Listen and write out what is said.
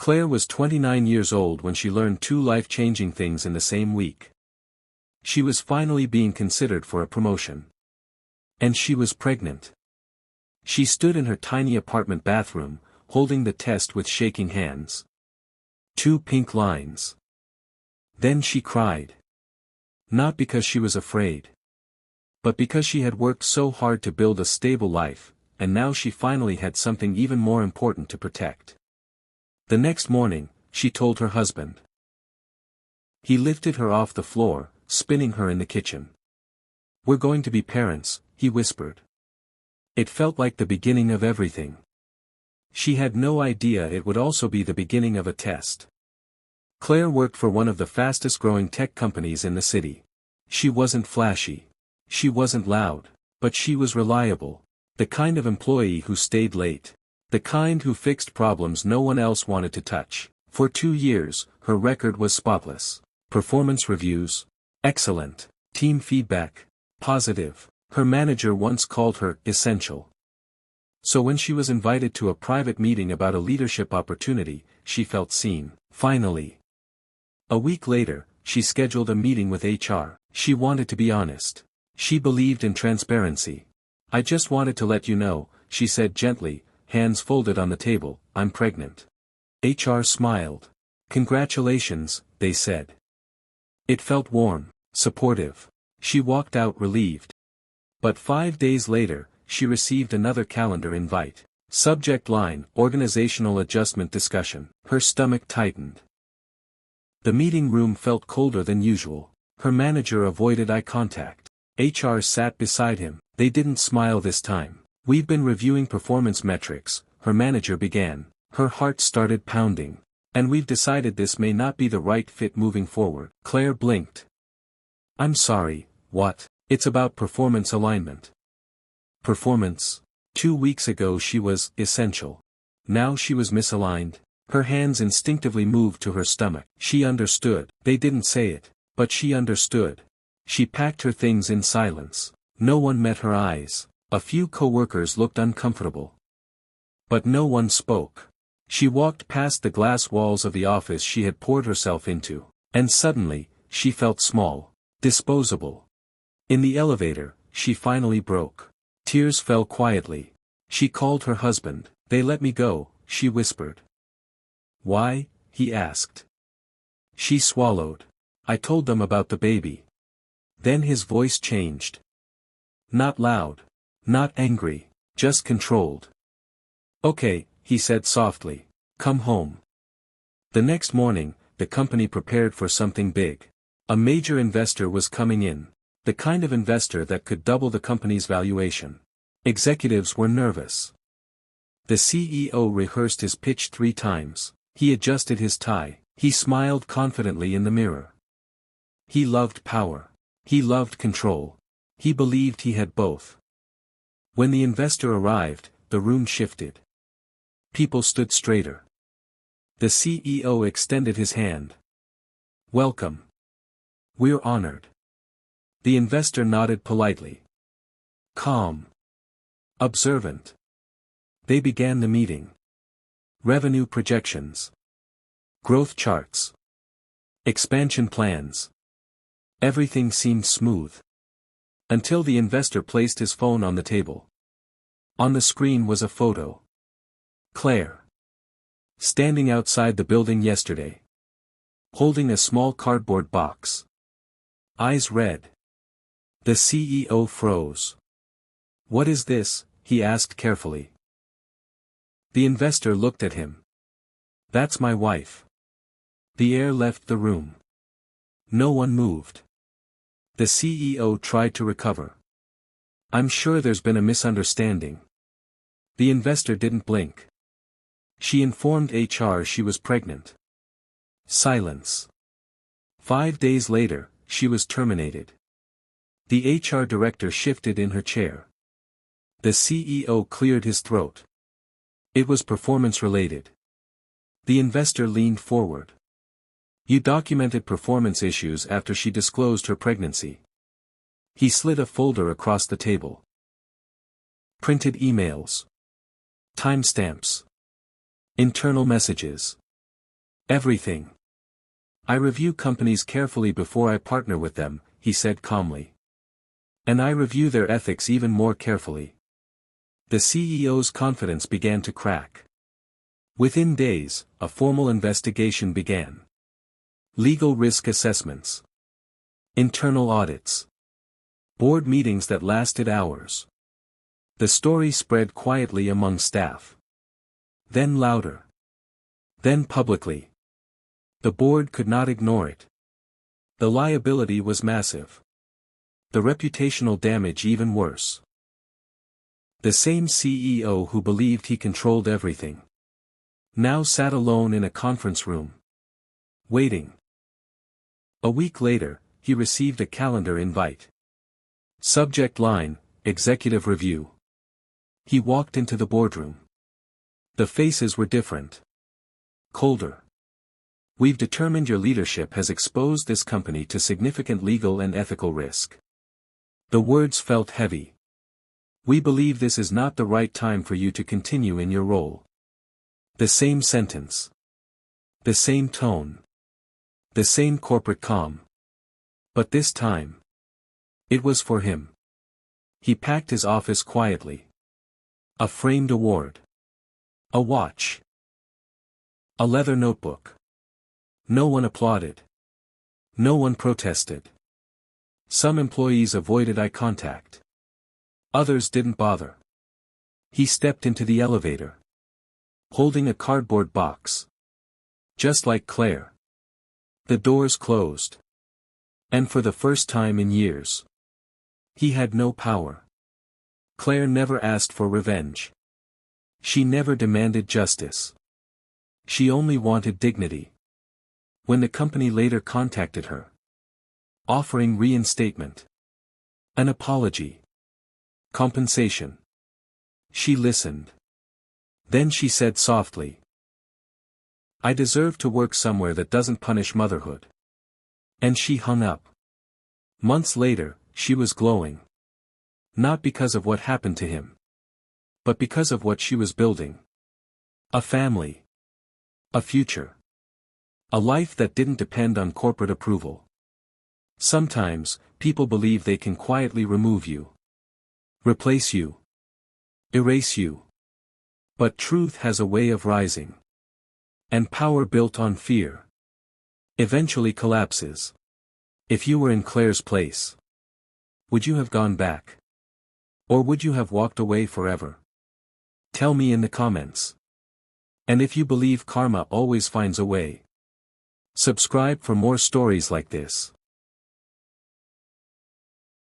Claire was 29 years old when she learned two life-changing things in the same week. She was finally being considered for a promotion. And she was pregnant. She stood in her tiny apartment bathroom, holding the test with shaking hands. 2 pink lines. Then she cried. Not because she was afraid. But because she had worked so hard to build a stable life, and now she finally had something even more important to protect. The next morning, she told her husband. He lifted her off the floor, spinning her in the kitchen. "We're going to be parents," he whispered. It felt like the beginning of everything. She had no idea it would also be the beginning of a test. Claire worked for one of the fastest-growing tech companies in the city. She wasn't flashy. She wasn't loud, but she was reliable. The kind of employee who stayed late. The kind who fixed problems no one else wanted to touch. For 2 years, her record was spotless. Performance reviews. Excellent. Team feedback. Positive. Her manager once called her essential. So when she was invited to a private meeting about a leadership opportunity, she felt seen. Finally. A week later, she scheduled a meeting with HR. She wanted to be honest. She believed in transparency. "I just wanted to let you know," she said gently, hands folded on the table, "I'm pregnant." HR smiled. "Congratulations," they said. It felt warm, supportive. She walked out relieved. But 5 days later, she received another calendar invite. Subject line, organizational adjustment discussion. Her stomach tightened. The meeting room felt colder than usual. Her manager avoided eye contact. HR sat beside him. They didn't smile this time. "We've been reviewing performance metrics," her manager began. Her heart started pounding. "And we've decided this may not be the right fit moving forward." Claire blinked. "I'm sorry, what?" "It's about performance alignment." Performance? 2 weeks ago she was essential. Now she was misaligned. Her hands instinctively moved to her stomach. She understood. They didn't say it, but she understood. She packed her things in silence. No one met her eyes. A few co-workers looked uncomfortable. But no one spoke. She walked past the glass walls of the office she had poured herself into, and suddenly, she felt small, disposable. In the elevator, she finally broke. Tears fell quietly. She called her husband. "They let me go," she whispered. "Why?" he asked. She swallowed. "I told them about the baby." Then his voice changed. Not loud. Not angry. Just controlled. "Okay," he said softly. "Come home." The next morning, the company prepared for something big. A major investor was coming in. The kind of investor that could double the company's valuation. Executives were nervous. The CEO rehearsed his pitch 3 times. He adjusted his tie. He smiled confidently in the mirror. He loved power. He loved control. He believed he had both. When the investor arrived, the room shifted. People stood straighter. The CEO extended his hand. "Welcome. We're honored." The investor nodded politely. Calm. Observant. They began the meeting. Revenue projections. Growth charts. Expansion plans. Everything seemed smooth. Until the investor placed his phone on the table. On the screen was a photo. Claire. Standing outside the building yesterday. Holding a small cardboard box. Eyes red. The CEO froze. "What is this?" he asked carefully. The investor looked at him. "That's my wife." The air left the room. No one moved. The CEO tried to recover. "I'm sure there's been a misunderstanding." The investor didn't blink. She informed HR she was pregnant. Silence. 5 days later, she was terminated. The HR director shifted in her chair. The CEO cleared his throat. It was performance-related. The investor leaned forward. "You documented performance issues after she disclosed her pregnancy." He slid a folder across the table. Printed emails. Timestamps. Internal messages. Everything. I review companies carefully before I partner with them, he said calmly. And I review their ethics even more carefully. The CEO's confidence began to crack. Within days, a formal investigation began. Legal risk assessments. Internal audits. Board meetings that lasted hours. The story spread quietly among staff. Then louder. Then publicly. The board could not ignore it. The liability was massive. The reputational damage even worse. The same CEO who believed he controlled everything now sat alone in a conference room. Waiting. A week later, he received a calendar invite. Subject line, Executive Review. He walked into the boardroom. The faces were different. Colder. We've determined your leadership has exposed this company to significant legal and ethical risk. The words felt heavy. We believe this is not the right time for you to continue in your role. The same sentence. The same tone. The same corporate calm. But this time. It was for him. He packed his office quietly. A framed award. A watch. A leather notebook. No one applauded. No one protested. Some employees avoided eye contact. Others didn't bother. He stepped into the elevator. Holding a cardboard box. Just like Claire. The doors closed. And for the first time in years. He had no power. Claire never asked for revenge. She never demanded justice. She only wanted dignity. When the company later contacted her, offering reinstatement, an apology, compensation, she listened. Then she said softly, I deserve to work somewhere that doesn't punish motherhood. And she hung up. Months later, she was glowing. Not because of what happened to him, but because of what she was building. A family. A future. A life that didn't depend on corporate approval. Sometimes, people believe they can quietly remove you. Replace you. Erase you. But truth has a way of rising. And power built on fear eventually collapses. If you were in Claire's place, would you have gone back? Or would you have walked away forever? Tell me in the comments. And if you believe karma always finds a way, subscribe for more stories like this.